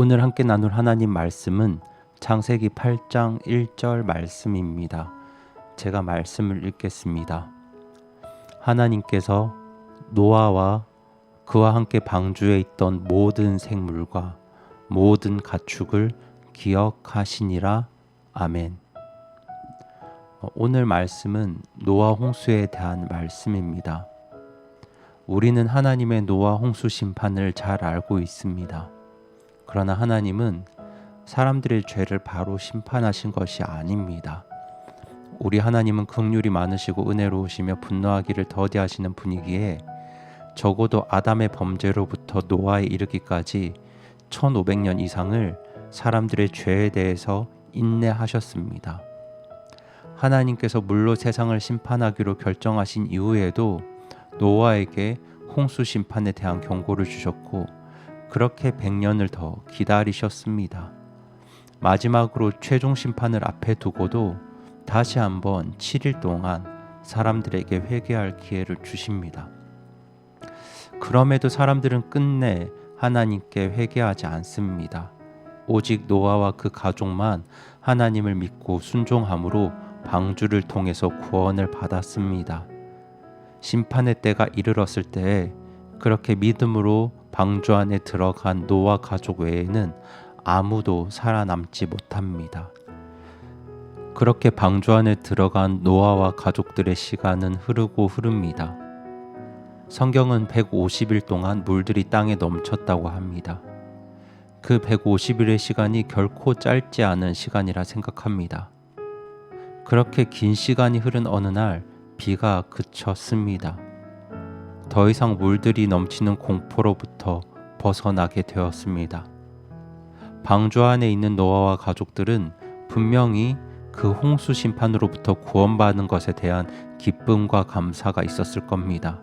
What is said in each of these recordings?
오늘 함께 나눌 하나님 말씀은 창세기 8장 1절 말씀입니다. 제가 말씀을 읽겠습니다. 하나님께서 노아와 그와 함께 방주에 있던 모든 생물과 모든 가축을 기억하시니라. 아멘. 오늘 말씀은 노아 홍수에 대한 말씀입니다. 우리는 하나님의 노아 홍수 심판을 잘 알고 있습니다. 그러나 하나님은 사람들의 죄를 바로 심판하신 것이 아닙니다. 우리 하나님은 긍휼이 많으시고 은혜로우시며 분노하기를 더디하시는 분이기에 적어도 아담의 범죄로부터 노아에 이르기까지 1500년 이상을 사람들의 죄에 대해서 인내하셨습니다. 하나님께서 물로 세상을 심판하기로 결정하신 이후에도 노아에게 홍수 심판에 대한 경고를 주셨고 그렇게 100년을 더 기다리셨습니다. 마지막으로 최종 심판을 앞에 두고도 다시 한번 7일 동안 사람들에게 회개할 기회를 주십니다. 그럼에도 사람들은 끝내 하나님께 회개하지 않습니다. 오직 노아와 그 가족만 하나님을 믿고 순종함으로 방주를 통해서 구원을 받았습니다. 심판의 때가 이르렀을 때에 그렇게 믿음으로 방주 안에 들어간 노아 가족 외에는 아무도 살아남지 못합니다. 그렇게 방주 안에 들어간 노아와 가족들의 시간은 흐릅니다. 성경은 150일 동안 물들이 땅에 넘쳤다고 합니다. 그 150일의 시간이 결코 짧지 않은 시간이라 생각합니다. 그렇게 긴 시간이 흐른 어느 날 비가 그쳤습니다. 더 이상 물들이 넘치는 공포로부터 벗어나게 되었습니다. 방주 안에 있는 노아와 가족들은 분명히 그 홍수 심판으로부터 구원받는 것에 대한 기쁨과 감사가 있었을 겁니다.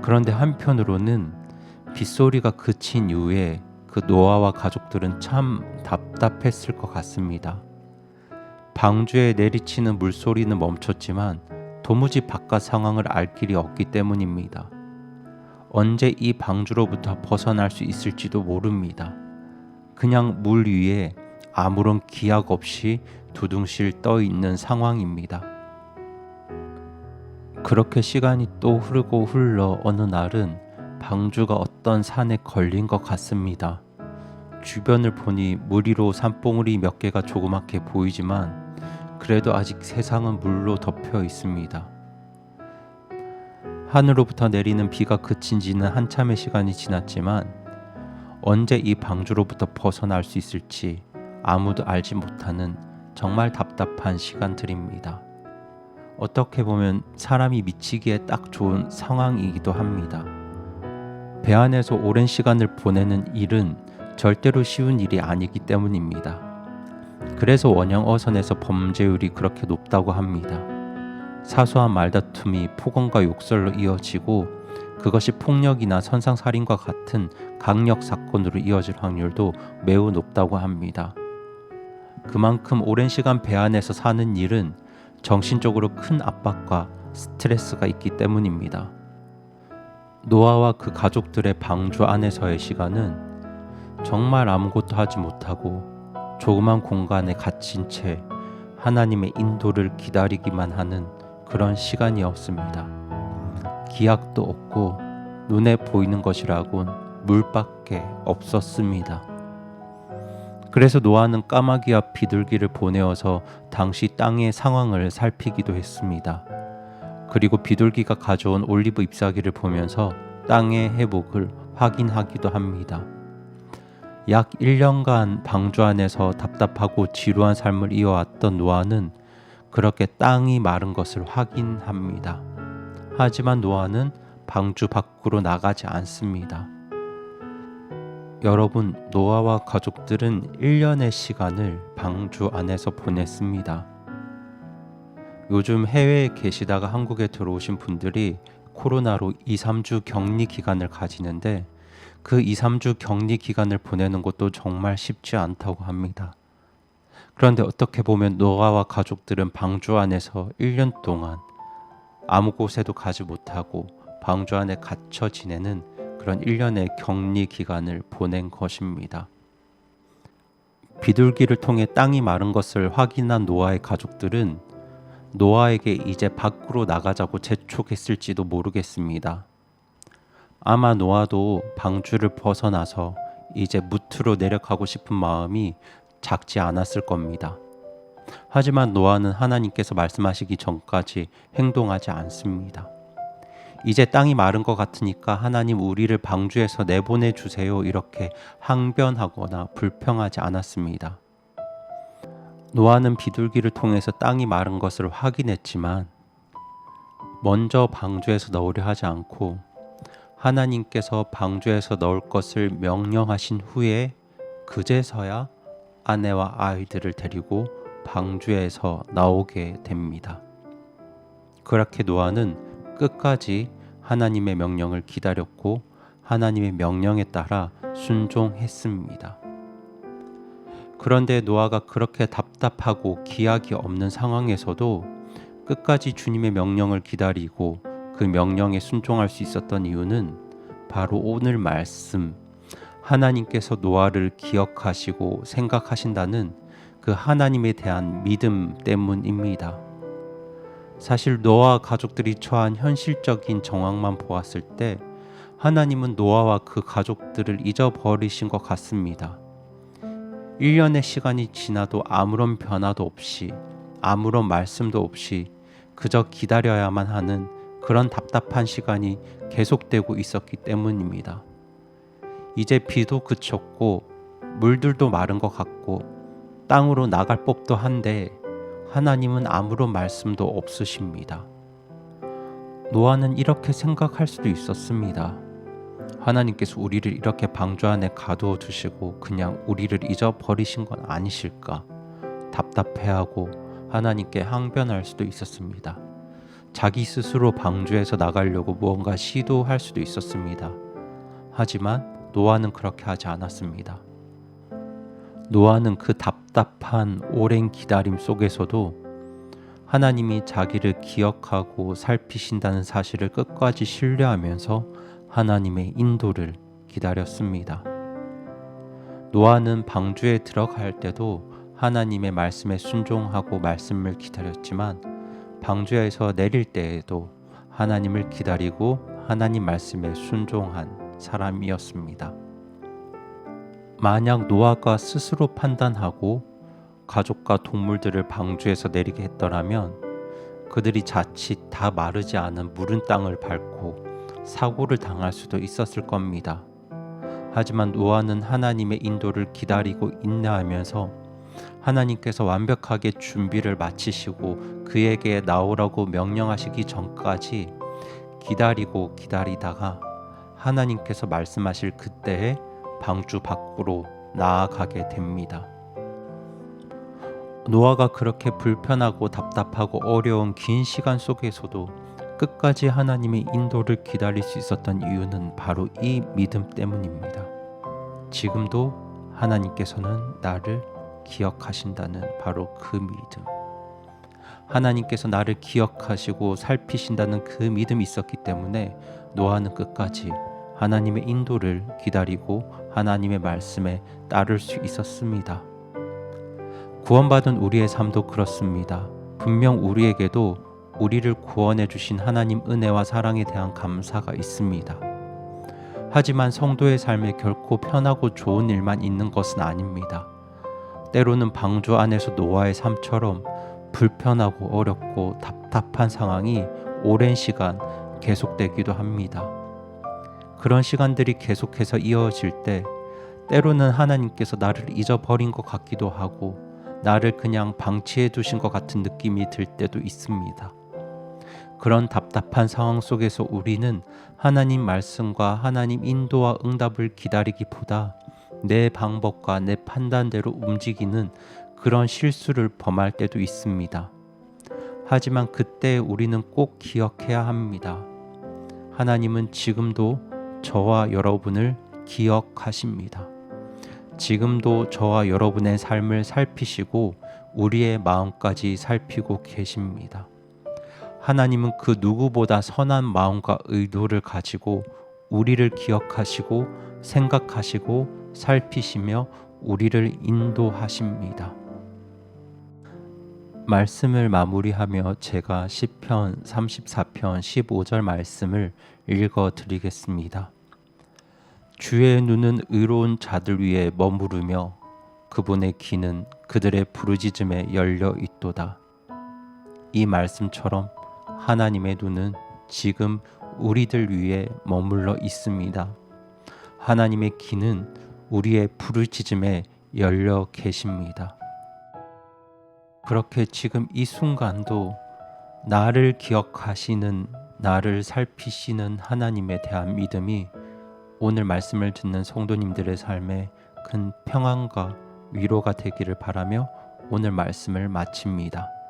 그런데 한편으로는 빗소리가 그친 이후에 그 노아와 가족들은 참 답답했을 것 같습니다. 방주에 내리치는 물소리는 멈췄지만 도무지 바깥 상황을 알 길이 없기 때문입니다. 언제 이 방주로부터 벗어날 수 있을지도 모릅니다. 그냥 물 위에 아무런 기약 없이 두둥실 떠 있는 상황입니다. 그렇게 시간이 또 흐르고 흘러 어느 날은 방주가 어떤 산에 걸린 것 같습니다. 주변을 보니 물 위로 산봉우리 몇 개가 조그맣게 보이지만 그래도 아직 세상은 물로 덮여 있습니다. 하늘로부터 내리는 비가 그친 지는 한참의 시간이 지났지만 언제 이 방주로부터 벗어날 수 있을지 아무도 알지 못하는 정말 답답한 시간들입니다. 어떻게 보면 사람이 미치기에 딱 좋은 상황이기도 합니다. 배 안에서 오랜 시간을 보내는 일은 절대로 쉬운 일이 아니기 때문입니다. 그래서 원형 어선에서 범죄율이 그렇게 높다고 합니다. 사소한 말다툼이 폭언과 욕설로 이어지고 그것이 폭력이나 선상살인과 같은 강력 사건으로 이어질 확률도 매우 높다고 합니다. 그만큼 오랜 시간 배 안에서 사는 일은 정신적으로 큰 압박과 스트레스가 있기 때문입니다. 노아와 그 가족들의 방주 안에서의 시간은 정말 아무것도 하지 못하고 조그만 공간에 갇힌 채 하나님의 인도를 기다리기만 하는 그런 시간이었습니다. 기약도 없고 눈에 보이는 것이라곤 물밖에 없었습니다. 그래서 노아는 까마귀와 비둘기를 보내어서 당시 땅의 상황을 살피기도 했습니다. 그리고 비둘기가 가져온 올리브 잎사귀를 보면서 땅의 회복을 확인하기도 합니다. 약 1년간 방주 안에서 답답하고 지루한 삶을 이어왔던 노아는 그렇게 땅이 마른 것을 확인합니다. 하지만 노아는 방주 밖으로 나가지 않습니다. 여러분, 노아와 가족들은 1년의 시간을 방주 안에서 보냈습니다. 요즘 해외에 계시다가 한국에 들어오신 분들이 코로나로 2-3주 격리 기간을 가지는데 그 2-3주 격리 기간을 보내는 것도 정말 쉽지 않다고 합니다. 그런데 어떻게 보면 노아와 가족들은 방주 안에서 1년 동안 아무 곳에도 가지 못하고 방주 안에 갇혀 지내는 그런 1년의 격리 기간을 보낸 것입니다. 비둘기를 통해 땅이 마른 것을 확인한 노아의 가족들은 노아에게 이제 밖으로 나가자고 재촉했을지도 모르겠습니다. 아마 노아도 방주를 벗어나서 이제 무트로 내려가고 싶은 마음이 작지 않았을 겁니다. 하지만 노아는 하나님께서 말씀하시기 전까지 행동하지 않습니다. 이제 땅이 마른 것 같으니까 하나님 우리를 방주에서 내보내 주세요, 이렇게 항변하거나 불평하지 않았습니다. 노아는 비둘기를 통해서 땅이 마른 것을 확인했지만 먼저 방주에서 넣으려 하지 않고 하나님께서 방주에서 넣을 것을 명령하신 후에 그제서야 아내와 아이들을 데리고 방주에서 나오게 됩니다. 그렇게 노아는 끝까지 하나님의 명령을 기다렸고 하나님의 명령에 따라 순종했습니다. 그런데 노아가 그렇게 답답하고 기약이 없는 상황에서도 끝까지 주님의 명령을 기다리고 그 명령에 순종할 수 있었던 이유는 바로 오늘 말씀, 하나님께서 노아를 기억하시고 생각하신다는 그 하나님에 대한 믿음 때문입니다. 사실 노아 가족들이 처한 현실적인 정황만 보았을 때 하나님은 노아와 그 가족들을 잊어버리신 것 같습니다. 1년의 시간이 지나도 아무런 변화도 없이 아무런 말씀도 없이 그저 기다려야만 하는 그런 답답한 시간이 계속되고 있었기 때문입니다. 이제 비도 그쳤고 물들도 마른 것 같고 땅으로 나갈 법도 한데 하나님은 아무런 말씀도 없으십니다. 노아는 이렇게 생각할 수도 있었습니다. 하나님께서 우리를 이렇게 방주 안에 가두어 두시고 그냥 우리를 잊어버리신 건 아니실까? 답답해하고 하나님께 항변할 수도 있었습니다. 자기 스스로 방주에서 나가려고 무언가 시도할 수도 있었습니다. 하지만 노아는 그렇게 하지 않았습니다. 노아는 그 답답한 오랜 기다림 속에서도 하나님이 자기를 기억하고 살피신다는 사실을 끝까지 신뢰하면서 하나님의 인도를 기다렸습니다. 노아는 방주에 들어갈 때도 하나님의 말씀에 순종하고 말씀을 기다렸지만 방주에서 내릴 때에도 하나님을 기다리고 하나님 말씀에 순종한 사람이었습니다. 만약 노아가 스스로 판단하고 가족과 동물들을 방주에서 내리게 했더라면 그들이 자칫 다 마르지 않은 무른 땅을 밟고 사고를 당할 수도 있었을 겁니다. 하지만 노아는 하나님의 인도를 기다리고 인내하면서 하나님께서 완벽하게 준비를 마치시고 그에게 나오라고 명령하시기 전까지 기다리고 기다리다가 하나님께서 말씀하실 그때에 방주 밖으로 나아가게 됩니다. 노아가 그렇게 불편하고 답답하고 어려운 긴 시간 속에서도 끝까지 하나님의 인도를 기다릴 수 있었던 이유는 바로 이 믿음 때문입니다. 지금도 하나님께서는 나를 기억하신다는 바로 그 믿음, 하나님께서 나를 기억하시고 살피신다는 그 믿음이 있었기 때문에 노아는 끝까지 하나님의 인도를 기다리고 하나님의 말씀에 따를 수 있었습니다. 구원받은 우리의 삶도 그렇습니다. 분명 우리에게도 우리를 구원해 주신 하나님 은혜와 사랑에 대한 감사가 있습니다. 하지만 성도의 삶에 결코 편하고 좋은 일만 있는 것은 아닙니다. 때로는 방주 안에서 노아의 삶처럼 불편하고 어렵고 답답한 상황이 오랜 시간 계속되기도 합니다. 그런 시간들이 계속해서 이어질 때 때로는 하나님께서 나를 잊어버린 것 같기도 하고 나를 그냥 방치해 두신 것 같은 느낌이 들 때도 있습니다. 그런 답답한 상황 속에서 우리는 하나님 말씀과 하나님 인도와 응답을 기다리기보다 내 방법과 내 판단대로 움직이는 그런 실수를 범할 때도 있습니다. 하지만 그때 우리는 꼭 기억해야 합니다. 하나님은 지금도 저와 여러분을 기억하십니다. 지금도 저와 여러분의 삶을 살피시고 우리의 마음까지 살피고 계십니다. 하나님은 그 누구보다 선한 마음과 의도를 가지고 우리를 기억하시고 생각하시고 살피시며 우리를 인도하십니다. 말씀을 마무리하며 제가 시편 34편 15절 말씀을 읽어 드리겠습니다. 주의 눈은 의로운 자들 위에 머무르며 그분의 귀는 그들의 부르짖음에 열려 있도다. 이 말씀처럼 하나님의 눈은 지금 우리들 위에 머물러 있습니다. 하나님의 귀는 우리의 부르짖음에 열려 계십니다. 그렇게 지금 이 순간도 나를 기억하시는, 나를 살피시는 하나님에 대한 믿음이 오늘 말씀을 듣는 성도님들의 삶에 큰 평안과 위로가 되기를 바라며 오늘 말씀을 마칩니다.